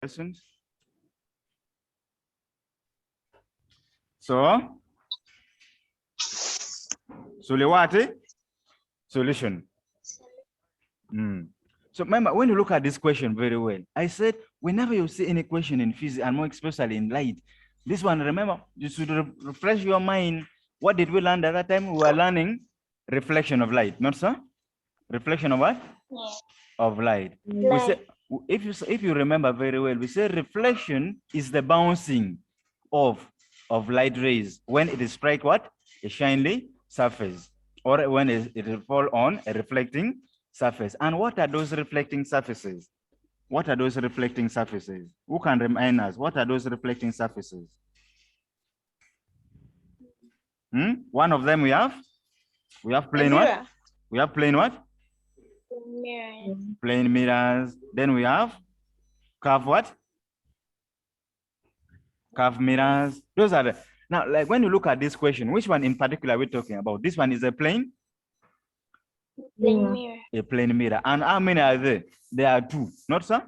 questions? So, solution. So remember, when you look at this question very well, I said, whenever you see any question in physics, and more especially in light, this one, remember, you should refresh your mind. What did we learn at that time? We were learning reflection of light, not so? Reflection of what? Yeah. Of light. We say, if you remember very well, we say reflection is the bouncing of light rays when it is strike what? A shiny surface, or when it will fall on a reflecting surface. And what are those reflecting surfaces? What are those reflecting surfaces? Who can remind us? What are those reflecting surfaces? One of them we have plain what? We have plain what? Mirrors. Plain mirrors. Then we have curved what? Curved mirrors. Those are the, now, like when you look at this question, which one in particular are we talking about? This one is a plain? Plain mirror. A plain mirror. And how many are there? There are two, not so?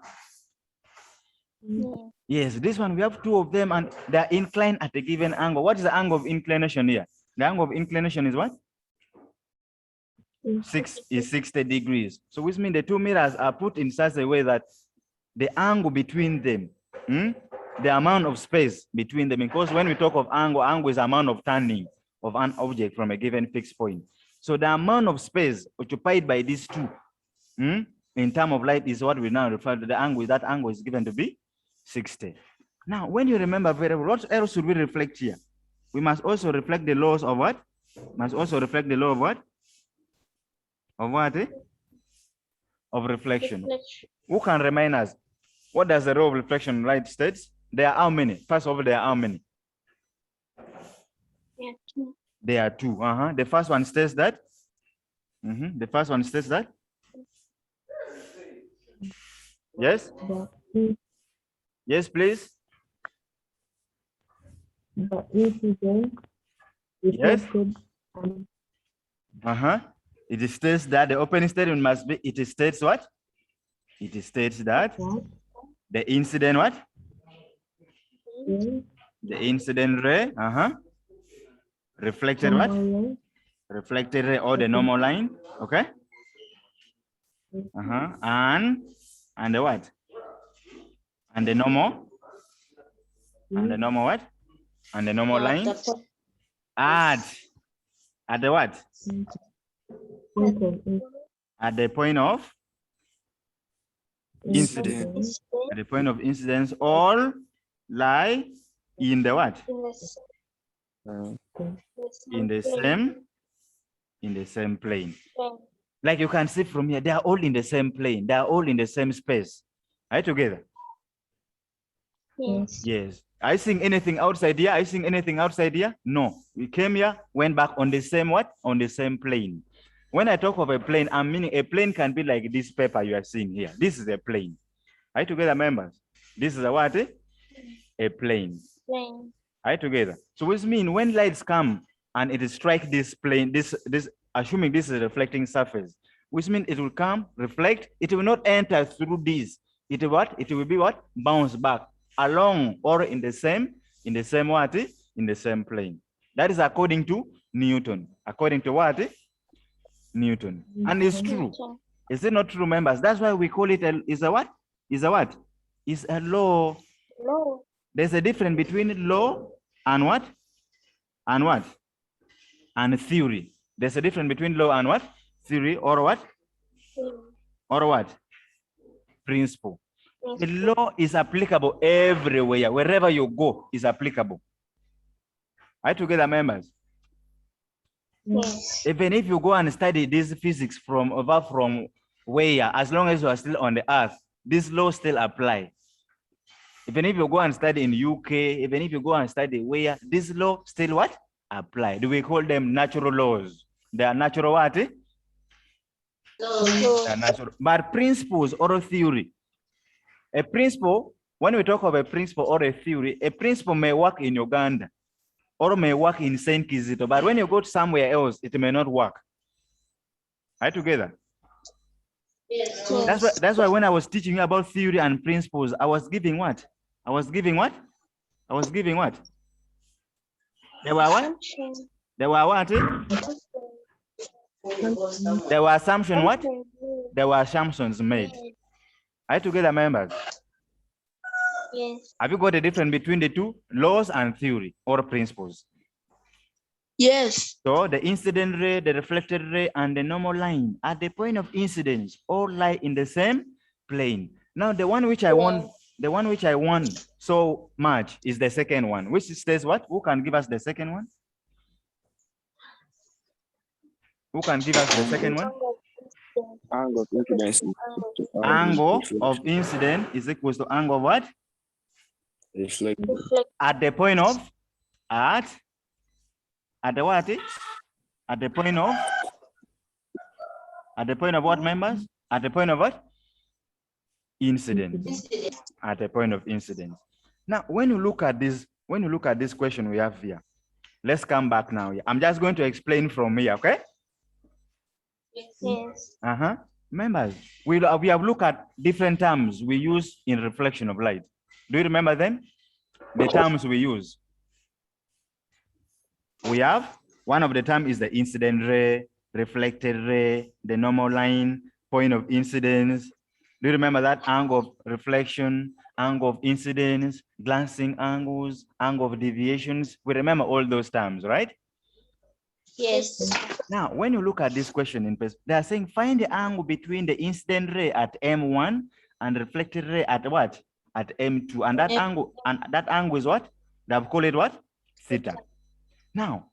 Yeah. Yes, this one we have two of them and they are inclined at a given angle. What is the angle of inclination here? The angle of inclination is what? 60 degrees. So which means the two mirrors are put in such a way that the angle between them, the amount of space between them, because when we talk of angle is the amount of turning of an object from a given fixed point. So the amount of space occupied by these two in terms of light is what we now refer to the angle. That angle is given to be 60. Now, when you remember very well, what else should we reflect here? We must also reflect the laws of what? Must also reflect the law of what? Of what? Of reflection. Who can remind us? What does the law of reflection light states? There are how many? First of all, there are how many? There are two. There are two. The first one states that. The first one states that. Yes? Yes, please. The incident. Yes. It states that the opening statement must be, it states what? It states that the incident what? The incident ray, reflected what? Reflected ray or the normal line, okay? And the what? And the normal? And the normal what? And the normal line? At the what? At the point of incidence. At the point of incidence, all lie in the what? In the same plane. Like you can see from here, they are all in the same plane. They are all in the same space. Are you together? Yes. Yes. Are you seeing anything outside here? Are you seeing anything outside here? No. We came here, went back on the same what? On the same plane. When I talk of a plane, I'm meaning a plane can be like this paper you are seeing here. This is a plane. Are you together, members? This is a what? A plane. Plane. Are you together? So which means when lights come and it strike this plane, this assuming this is a reflecting surface, which means it will come, reflect, it will not enter through this. It will what? It will be what? Bounce back along or in the same what? In the same plane. That is according to Newton. According to what? Newton. And it's true. Is it not true, members? That's why we call it is a what? Is a what? Is a law. Law. There's a difference between law and what? And what? And theory. There's a difference between law and what? Theory or what? Or what? Principle. The law is applicable everywhere. Wherever you go is applicable. Are you together, members? Yes. Even if you go and study this physics from where, as long as you are still on the earth, this law still apply. Even if you go and study in UK, even if you go and study where, this law still what? Apply. Do we call them natural laws? They are natural what? They are natural. But principles or a theory. A principle, when we talk of a principle or a theory, a principle may work in Uganda or may work in St. Kizito, but when you go to somewhere else, it may not work. Are you together? Yes. That's why when I was teaching you about theory and principles, I was giving what? I was giving what? There were what? There were what? There were assumptions what? There were assumptions made. Are you together, members? Yes. Have you got a difference between the two? Laws and theory or principles? Yes. So the incident ray, the reflected ray, and the normal line at the point of incidence all lie in the same plane. Now the one which I want so much is the second one, which says what? Who can give us the second one? Who can give us the second one? Angle of incidence. Angle of incident is equals to angle of what? Reflect. At the point of at the what? At the point of what, members? At the point of what? Incident. At the point of incident. Now, when you look at this question we have here, let's come back now. I'm just going to explain from here, okay? Yes. Members, we have looked at different terms we use in reflection of light. Do you remember them? The terms we use. We have one of the terms is the incident ray, reflected ray, the normal line, point of incidence. Do you remember that? Angle of reflection, angle of incidence, glancing angles, angle of deviations. We remember all those terms, right? Yes. Now, when you look at this question in person, they are saying find the angle between the incident ray at M1 and reflected ray at what? At M2. And that angle is what? They have called it what? Theta. Now,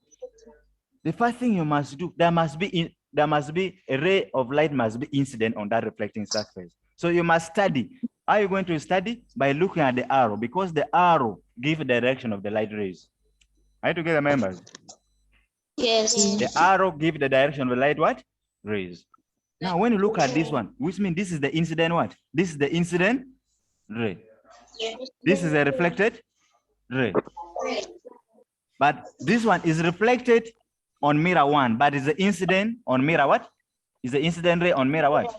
the first thing you must do, there must be a ray of light must be incident on that reflecting surface. So you must study. Are you going to study? By looking at the arrow, because the arrow gives the direction of the light rays. Are you together, members? Yes. The arrow gives the direction of the light what? Rays. Now, when you look at this one, which means this is the incident what? This is the incident ray. This is a reflected ray. But this one is reflected on mirror 1, but is the incident on mirror what? Is the incident ray on mirror what?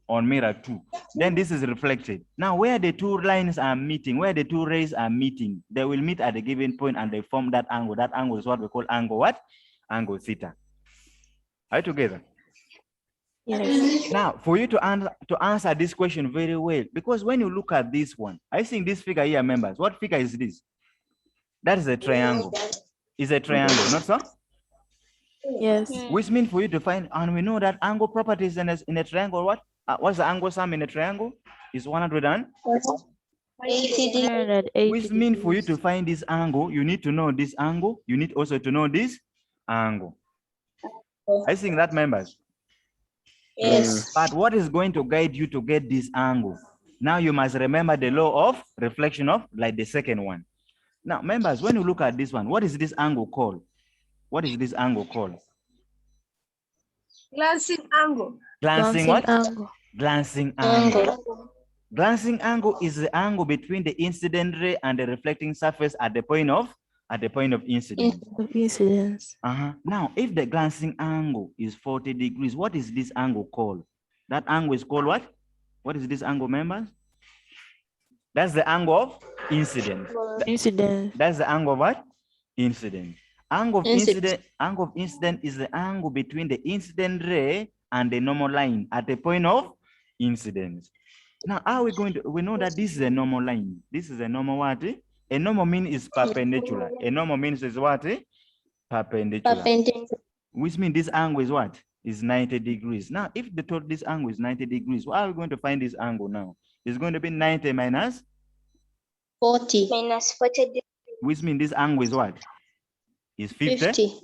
On mirror 2. Then this is reflected. Now, where the two lines are meeting, where the two rays are meeting, they will meet at a given point and they form that angle. That angle is what we call angle what? Angle theta. Are you together? Yes. Now, for you to answer this question very well, because when you look at this one, I think this figure here, members, what figure is this? That is a triangle. It's a triangle, not so? Yes. Which means for you to find, and we know that angle properties in a triangle, what? What's the angle sum in a triangle? Is 180. Which means for you to find this angle, you need to know this angle. You need also to know this angle. I think that, members. Yes. But what is going to guide you to get this angle? Now you must remember the law of reflection of like the second one. Now, members, when you look at this one, what is this angle called? What is this angle called? Glancing angle. Glancing what? Glancing angle. Glancing angle is the angle between the incident ray and the reflecting surface at the point of incidence. Now, if the glancing angle is 40 degrees, what is this angle called? That angle is called what? What is this angle, members? That's the angle of incidence. That's the angle of what? Incidence. Angle of incident is the angle between the incident ray and the normal line at the point of incidence. Now, are we going to, we know that this is a normal line. This is a normal what? A normal mean is perpendicular. A normal means is what? Perpendicular. Which means this angle is what? Is 90 degrees. Now, if the total this angle is 90 degrees, how are we going to find this angle now? It's going to be 90 minus 40. Minus 40 degrees. Which means this angle is what? Is 50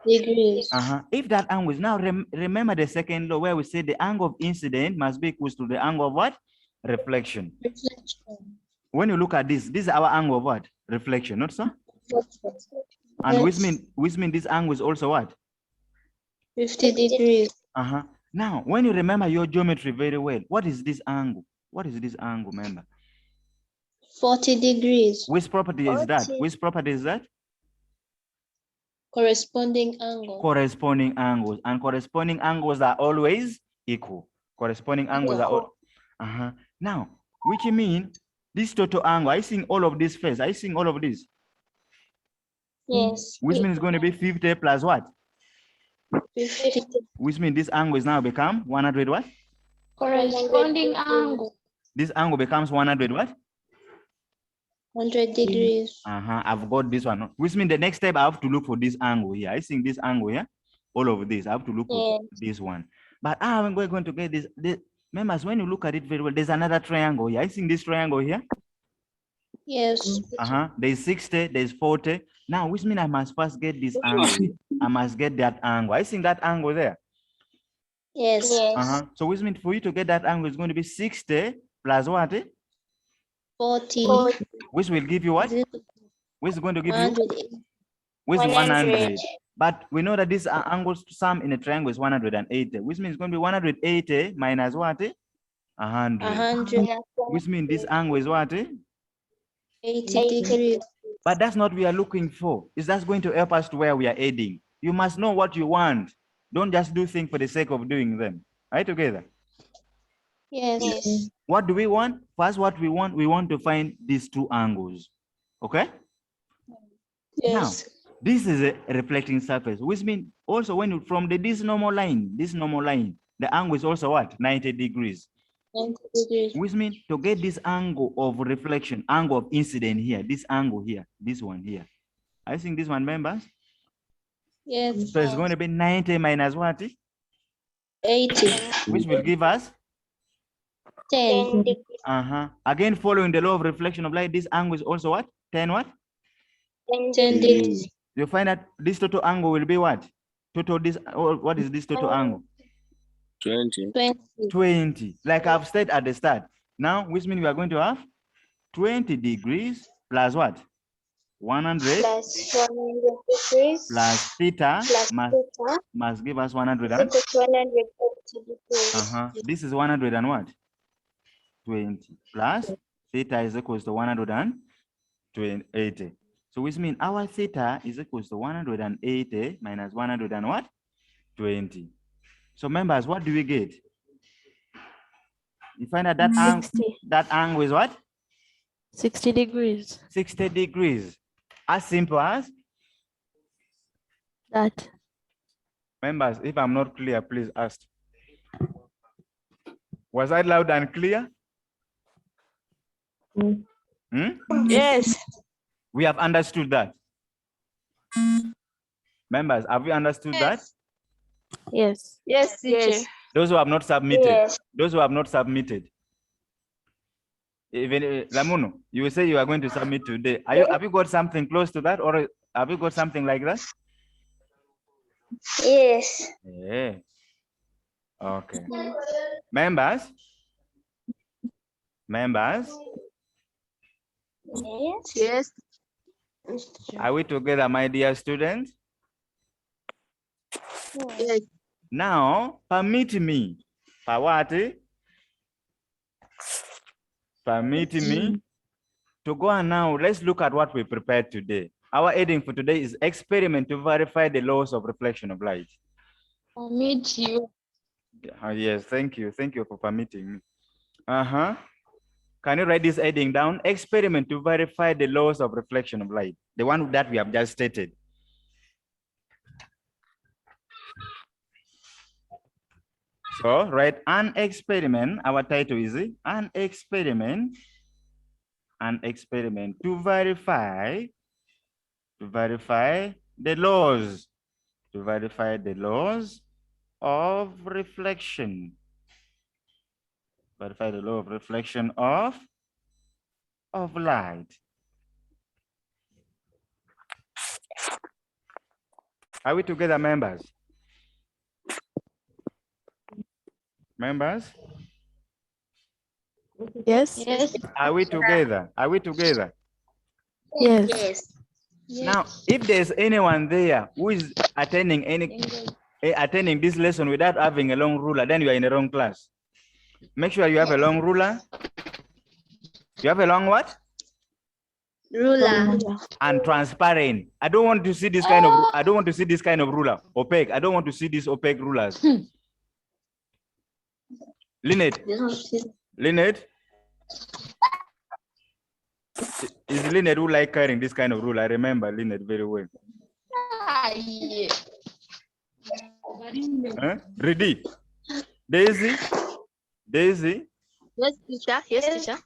degrees. If that angle is now, remember the second law where we say the angle of incident must be equal to the angle of what? Reflection. When you look at this is our angle of what? Reflection, not so? And which mean this angle is also what? 50 degrees. Now, when you remember your geometry very well, what is this angle? What is this angle, remember? 40 degrees. Which property is that? Which property is that? Corresponding angle. Corresponding angles. And corresponding angles are always equal. Corresponding angles are all. Now, which mean this total angle, I seeing all of this first. I seeing all of this. Yes. Which means it's going to be 50 plus what? 50. Which means this angle is now become 100 what? Corresponding angle. This angle becomes 100 what? 100 degrees. I've got this one. Which means the next step I have to look for this angle here. I think this angle here, all of this, I have to look for this one. But we're going to get this. Members, when you look at it very well, there's another triangle here. I think this triangle here. Yes. There's 60, there's 40. Now, which means I must first get this angle here. I must get that angle. I think that angle there. Yes. So which means for you to get that angle is going to be 60 plus what? 40. Which will give you what? Which is going to give you? 100. Which is 100. But we know that this angle sum in a triangle is 180, which means it's going to be 180 minus what? 100. Which means this angle is what? 80 degrees. But that's not what we are looking for. Is that going to help us to where we are heading? You must know what you want. Don't just do things for the sake of doing them. Are you together? Yes. What do we want? First, what we want to find these two angles. Okay? Yes. Now, this is a reflecting surface, which means also when you from this normal line, the angle is also what? 90 degrees. 90 degrees. Which means to get this angle of reflection, angle of incident here, this angle here, this one here. I think this one, members? Yes. So it's going to be 90 minus what? 80. Which will give us? 10. Again, following the law of reflection of light, this angle is also what? 10 what? 10 degrees. You find that this total angle will be what? Total this, what is this total angle? 20. 20. Like I've said at the start. Now, which means we are going to have 20 degrees plus what? 100 plus 100 degrees plus theta plus must give us 100 and 180 degrees. This is 100 and what? 20 plus theta is equals to 180. So which means our theta is equals to 180 minus 100 and what? 20. So members, what do we get? You find out that that angle is what? 60 degrees. 60 degrees. As simple as That. Members, if I'm not clear, please ask. Was I loud and clear? Yes. We have understood that. Members, have we understood that? Yes. Yes, teacher. Those who have not submitted. Yes. Those who have not submitted. Even Lamuno, you will say you are going to submit today. Have you got something close to that, or have you got something like that? Yes. Yeah. Okay. Members. Yes. Are we together, my dear students? Yes. Now, permit me. Pawati. Permit me to go on now. Let's look at what we prepared today. Our heading for today is experiment to verify the laws of reflection of light. Meet you. Yes, thank you. Thank you for permitting me. Can you write this heading down? Experiment to verify the laws of reflection of light. The one that we have just stated. So, write an experiment. Our title is an experiment to verify the laws, of reflection. Verify the law of reflection of light. Are we together, members? Members? Yes. Yes. Are we together? Are we together? Yes. Now, if there's anyone there who is attending this lesson without having a long ruler, then you are in the wrong class. Make sure you have a long ruler. You have a long what? Ruler. And transparent. I don't want to see this kind of ruler. Opaque. I don't want to see these opaque rulers. Lynette. Lynette. Is Lynette who like carrying this kind of rule? I remember Lynette very well. Huh? Ready? Daisy? Daisy? Yes, teacher. Yes, teacher.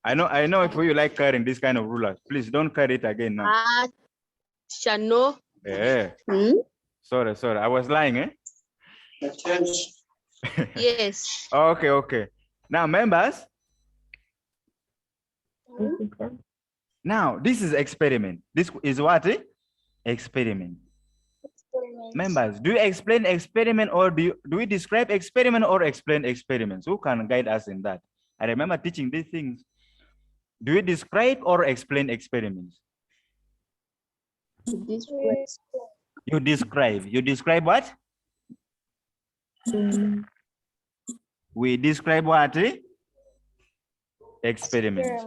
I know if you like carrying this kind of ruler. Please don't carry it again now. Teacher, no. Yeah. Sorry. I was lying, eh? Yes. Okay. Now, members. Now, this is experiment. This is what? Experiment. Members, do you explain experiment or do we describe experiment or explain experiments? Who can guide us in that? I remember teaching these things. Do you describe or explain experiments? You describe. You describe what? We describe what? Experiments.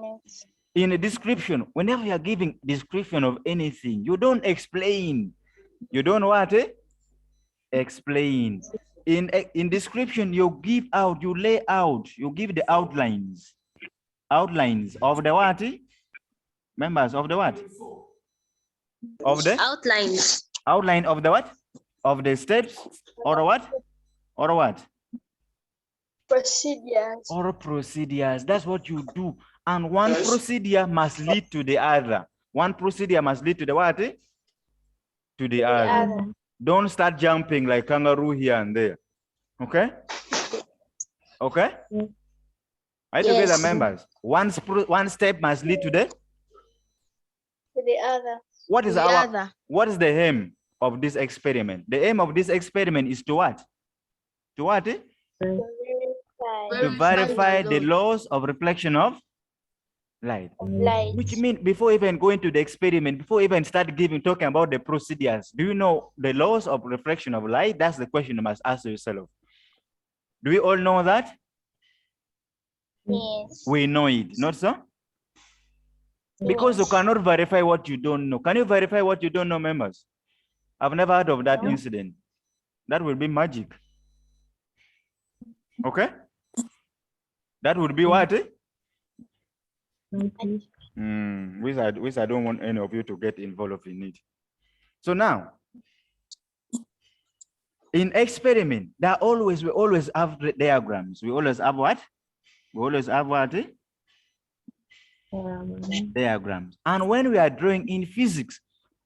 In a description, whenever you are giving description of anything, you don't explain. You don't what? Explain. In description, you give out, you lay out, you give the outlines. Outlines of the what? Members of the what? Of the Outlines. outline of the what? Of the steps or what? Or what? Procedures. Or procedures. That's what you do. And one procedure must lead to the other. One procedure must lead to the what? To the other. Don't start jumping like kangaroo here and there. Okay? Okay? Are you together, members? One step must lead to the other. What is what is the aim of this experiment? The aim of this experiment is to what? To what? To verify the laws of reflection of light. Which means before even going to the experiment, before even start talking about the procedures, do you know the laws of reflection of light? That's the question you must ask yourself. Do we all know that? Yes. We know it, not so? Because you cannot verify what you don't know. Can you verify what you don't know, members? I've never heard of that incident. That will be magic. Okay? That would be what? Which I don't want any of you to get involved in it. So now, in experiment, we always have diagrams. We always have what? We always have what? Diagrams. And when we are drawing in physics,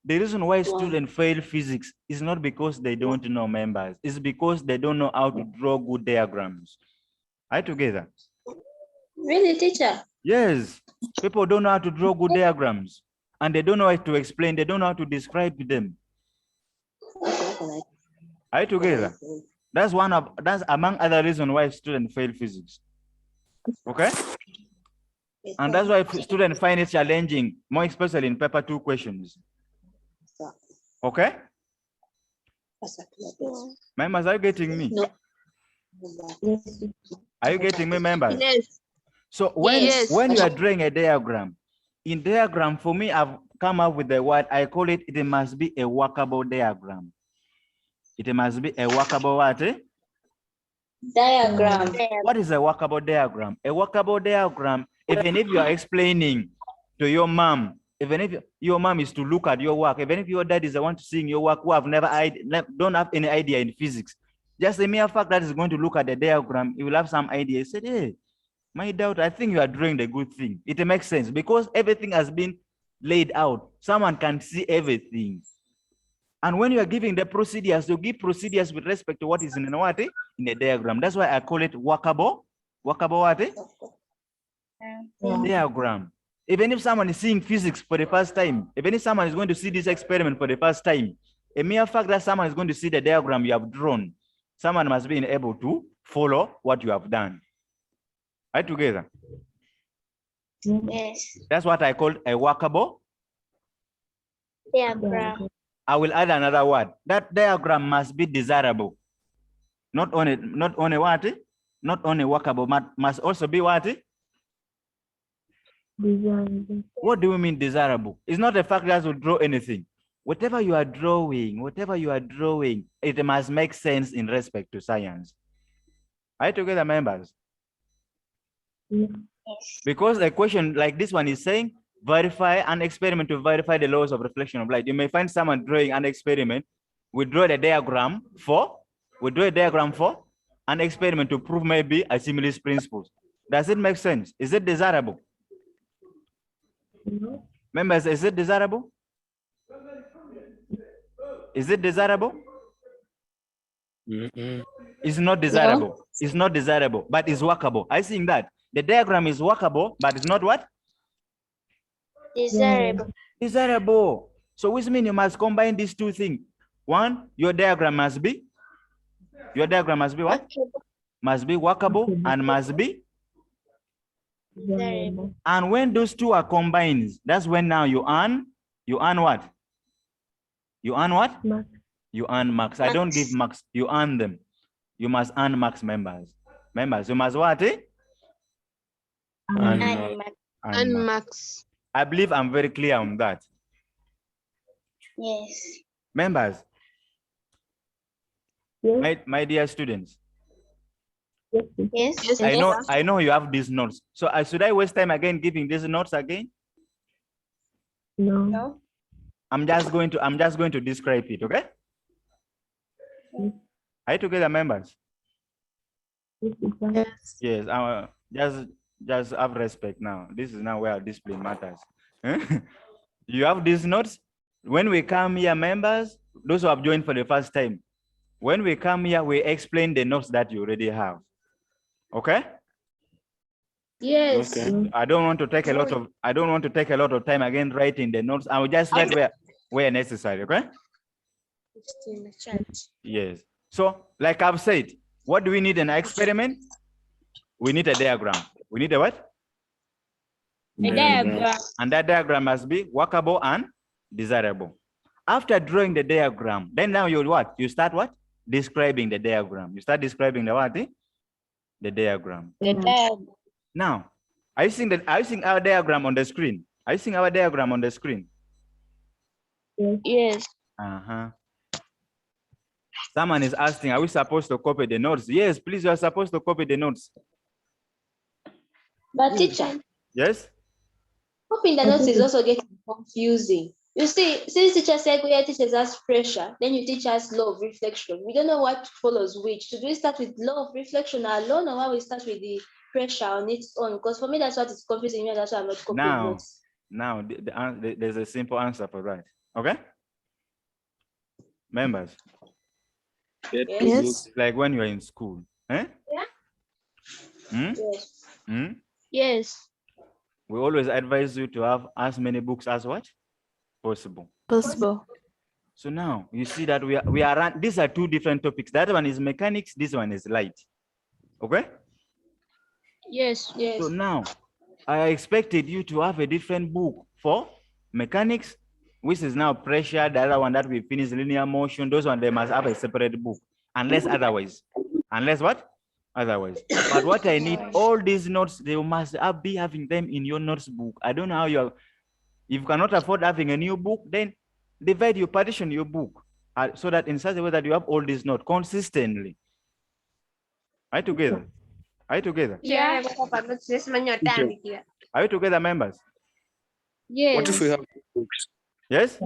the reason why students fail physics is not because they don't know, members. It's because they don't know how to draw good diagrams. Are you together? Really, teacher? Yes. People don't know how to draw good diagrams. And they don't know how to explain. They don't know how to describe them. Are you together? That's among other reasons why students fail physics. Okay? And that's why students find it challenging, more especially in paper 2 questions. Okay? Members, are you getting me? No. Are you getting me, members? Yes. So when you are drawing a diagram, in diagram, for me, I've come up with the word, I call it, it must be a workable diagram. It must be a workable what? Diagram. What is a workable diagram? A workable diagram, even if you are explaining to your mom, even if your mom is to look at your work, even if your dad is the one to see your work, who have don't have any idea in physics, just a mere fact that is going to look at the diagram, you will have some idea. He said, hey, my daughter, I think you are doing the good thing. It makes sense because everything has been laid out. Someone can see everything. And when you are giving the procedures, you give procedures with respect to what is in the diagram. That's why I call it workable. Workable what? Diagram. Even if someone is seeing physics for the first time, even if someone is going to see this experiment for the first time, a mere fact that someone is going to see the diagram you have drawn, someone must be able to follow what you have done. Are you together? Yes. That's what I call a workable Diagram. I will add another word. That diagram must be desirable. Not only what? Not only workable, but must also be what? Desirable. What do you mean desirable? It's not the fact that you draw anything. Whatever you are drawing, it must make sense in respect to science. Are you together, members? Because a question like this one is saying, verify an experiment to verify the laws of reflection of light. You may find someone drawing an experiment. We draw a diagram for an experiment to prove maybe a stimulus principle. Does it make sense? Is it desirable? Members, is it desirable? Is it desirable? It's not desirable. No. It's not desirable, but it's workable. I think that the diagram is workable, but it's not what? Desirable. Desirable. So which means you must combine these two things. One, your diagram must be what? Must be workable and must be Desirable. And when those two are combined, that's when now you earn what? You earn what? Mark. You earn marks. I don't give marks. You earn them. You must earn marks, members. Members, you must what? And marks. I believe I'm very clear on that. Yes. Members, Yes. my dear students, Yes. I know you have these notes. So should I waste time again giving these notes again? No. I'm just going to describe it, okay? Are you together, members? Yes. Yes. Just have respect now. This is now where discipline matters. You have these notes. When we come here, members, those who have joined for the first time, when we come here, we explain the notes that you already have. Okay? Yes. Okay. I don't want to take a lot of time again writing the notes. I will just write where necessary, okay? It's in the chat. Yes. So, like I've said, what do we need in an experiment? We need a diagram. We need a what? A diagram. And that diagram must be workable and desirable. After drawing the diagram, then now you what? You start what? Describing the diagram. You start describing the what? The diagram. The diagram. Now, are you seeing our diagram on the screen? Are you seeing our diagram on the screen? Yes. Someone is asking, are we supposed to copy the notes? Yes, please, you are supposed to copy the notes. But teacher, Yes? copying the notes is also getting confusing. You see, since teacher said we teachers us pressure, then you teach us law of reflection. We don't know what follows which. Should we start with law of reflection alone, or why we start with the pressure on its own? Because for me, that's what is confusing me. That's why I'm not copying notes. Now, there's a simple answer for that. Okay? Members. Yes. Like when you're in school. Eh? Yeah. Yes. Yes. We always advise you to have as many books as what? Possible. So now you see that these are two different topics. That one is mechanics, this one is light. Okay? Yes. So now I expected you to have a different book for mechanics, which is now pressure, the other one that we finished linear motion. Those ones, they must have a separate book, unless otherwise. Unless what? Otherwise. But what I need, all these notes, they must be having them in your notes book. I don't know how if you cannot afford having a new book, then partition your book so that in such a way that you have all these notes consistently. Are you together? Are you together? Yeah. Are you together, members? Yes. What if we have books? Yes?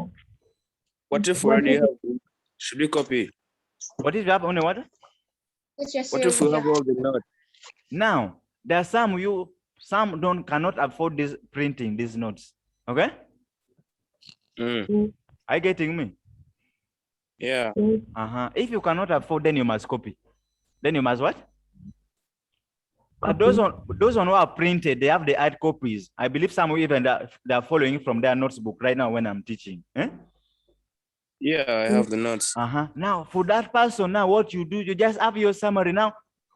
What if we already have books? Should we copy? What if you have only what? What if we have all the notes? Now, there are some cannot afford printing these notes. Okay? Are you getting me? Yeah. If you cannot afford, then you must copy. Then you must what? But those who are printed, they have the hard copies. I believe some even they are following from their notes book right now when I'm teaching. Eh? Yeah, I have the notes. Now, for that person, now what you do, you just have your summary. Now,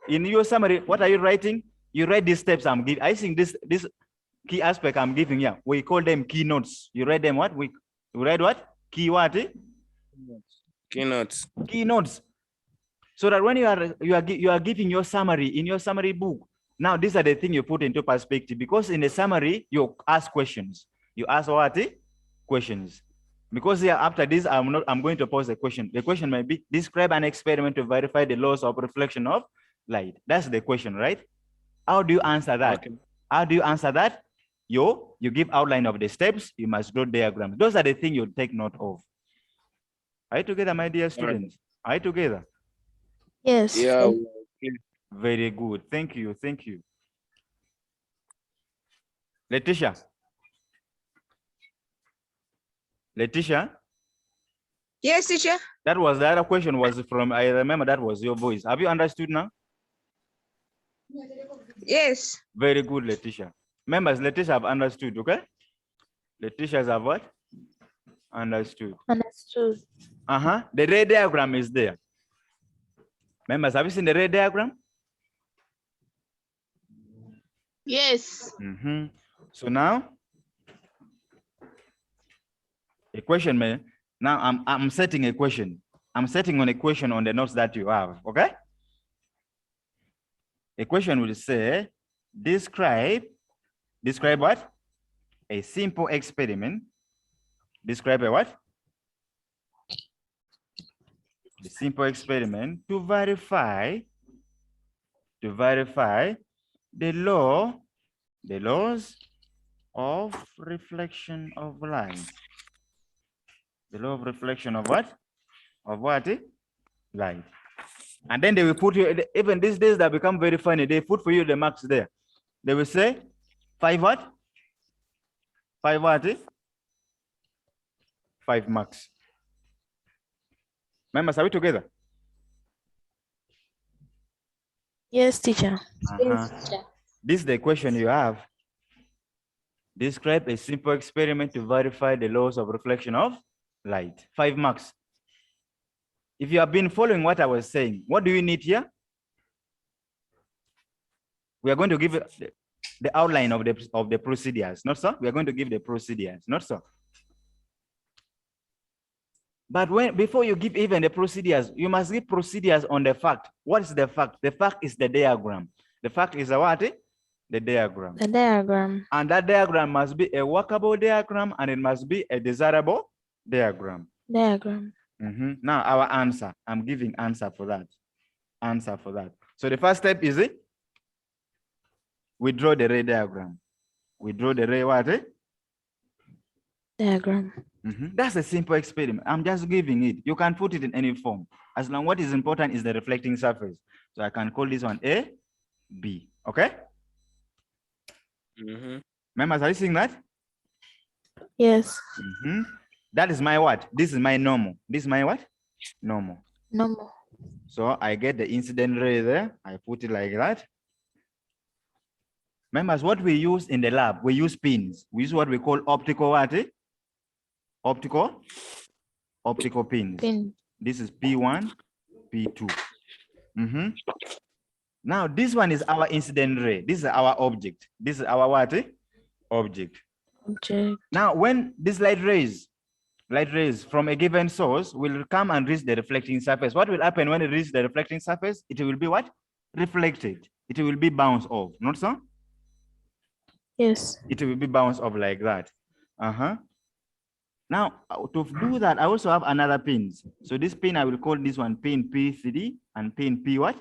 in your summary, what are you writing? You write these steps I'm giving. I think this key aspect I'm giving here, we call them keynotes. You write them what? We write what? Key what? Keynotes. Keynotes. So that when you are giving your summary in your summary book, now these are the things you put into perspective, because in the summary you ask questions. You ask what? Questions. Because here after this, I'm going to pose a question. The question might be, describe an experiment to verify the laws of reflection of light. That's the question, right? How do you answer that? Okay. How do you answer that? You give outline of the steps. You must draw diagrams. Those are the things you take note of. Are you together, my dear students? Are you together? Yes. Yeah. Okay. Very good. Thank you. Thank you. Letitia. Letitia. Yes, teacher. That was the other question was from, I remember that was your voice. Have you understood now? Yes. Very good, Letitia. Members, Letitia have understood, okay? Letitia have what? Understood. Understood. The ray diagram is there. Members, have you seen the ray diagram? Yes. So now, a question, man. Now I'm setting a question. I'm setting on a question on the notes that you have, okay? A question will say, describe what? A simple experiment. Describe a what? The simple experiment to verify the laws of reflection of light. The law of reflection of what? Of what? Light. And then they will put you, even these days that become very funny, they put for you the marks there. They will say 5 what? 5 what? 5 marks. Members, are we together? Yes, teacher. This is the question you have. Describe a simple experiment to verify the laws of reflection of light. 5 marks. If you have been following what I was saying, what do you need here? We are going to give the outline of the procedures, not so? We are going to give the procedures, not so? But before you give even the procedures, you must give procedures on the fact. What is the fact? The fact is the diagram. The fact is what? The diagram. The diagram. And that diagram must be a workable diagram and it must be a desirable diagram. Diagram. Now our answer. I'm giving answer for that. Answer for that. So the first step is it? We draw the ray diagram. We draw the ray what? Diagram. That's a simple experiment. I'm just giving it. You can put it in any form. As long what is important is the reflecting surface. So I can call this one A, B. Okay? Members, are you seeing that? Yes. That is my what? This is my normal. This is my what? Normal. Normal. So I get the incident ray there. I put it like that. Members, what we use in the lab, we use pins. We use what we call optical what? Optical pins. Pin. This is P1, P2. Now this one is our incident ray. This is our object. This is our what? Object. Now when these light rays from a given source will come and reach the reflecting surface, what will happen when it reaches the reflecting surface? It will be what? Reflected. It will be bounced off, not so? Yes. It will be bounced off like that. Now, to do that, I also have another pins. So this pin, I will call this one pin P3 and pin P what?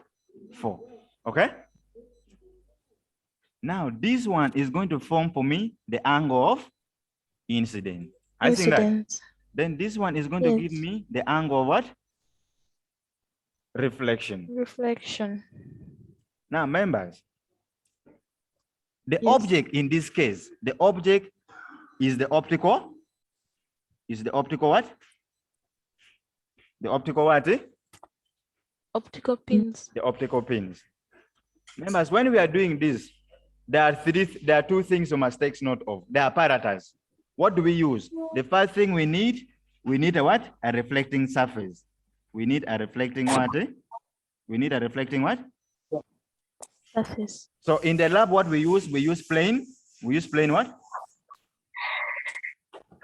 4. Okay? Now, this one is going to form for me the angle of incidence. I think that. Then this one is going to give me the angle of what? Reflection. Reflection. Now, members, the object in this case, the object is the optical. Is the optical what? The optical what? Optical pins. The optical pins. Members, when we are doing this, there are 2 things you must take note of. The apparatus. What do we use? The first thing we need a what? A reflecting surface. We need a reflecting what? We need a reflecting what? Surface. So in the lab, what we use plane. We use plane what?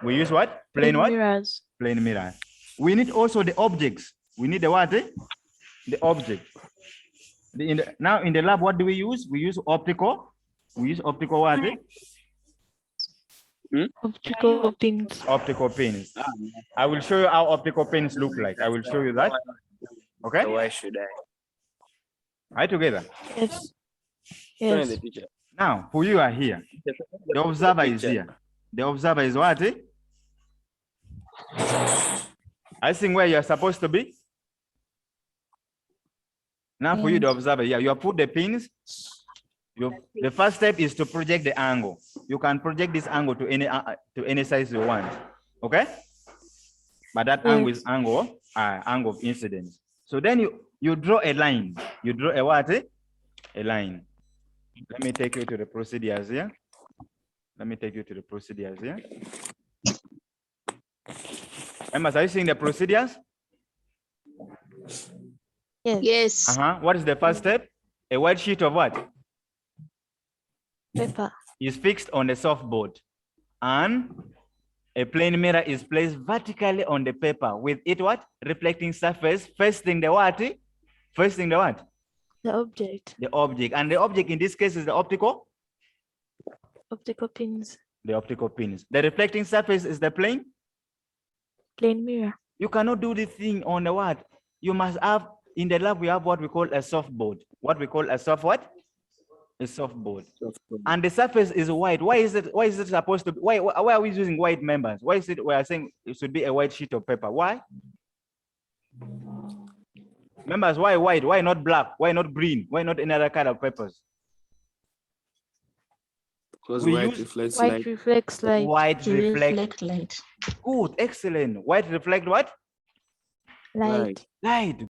We use what? Plane what? Mirrors. Plane mirror. We need also the objects. We need the what? The object. Now in the lab, what do we use? We use optical. We use optical what? Optical pins. Optical pins. I will show you how optical pins look like. I will show you that. Okay? Why should I? Are you together? Yes. Show Yes. the picture. Now, who you are here? The observer is here. The observer is what? I think where you are supposed to be. Now, for you, the observer, yeah, you have put the pins. The first step is to project the angle. You can project this angle to any size you want. Okay? But that angle is angle of incidence. So then you draw a line. You draw a what? A line. Let me take you to the procedures here. Emma, are you seeing the procedures? Yes. Yes. What is the first step? A white sheet of what? Paper. Is fixed on the softboard, and a plane mirror is placed vertically on the paper with it what? Reflecting surface facing the what? Facing the what? The object. The object. And the object in this case is the optical pins. The optical pins. The reflecting surface is the plane. Plane mirror. You cannot do this thing on the what? You must have, in the lab, we have what we call a softboard. What we call a soft what? A softboard. And the surface is white. Why is it supposed to be? Why are we using white members? Why is it we are saying it should be a white sheet of paper? Why? Members, why white? Why not black? Why not green? Why not any other kind of papers? Because We white use reflects White light. reflects light. White reflect. Reflect light. Good, excellent. White reflect what? Light. Light.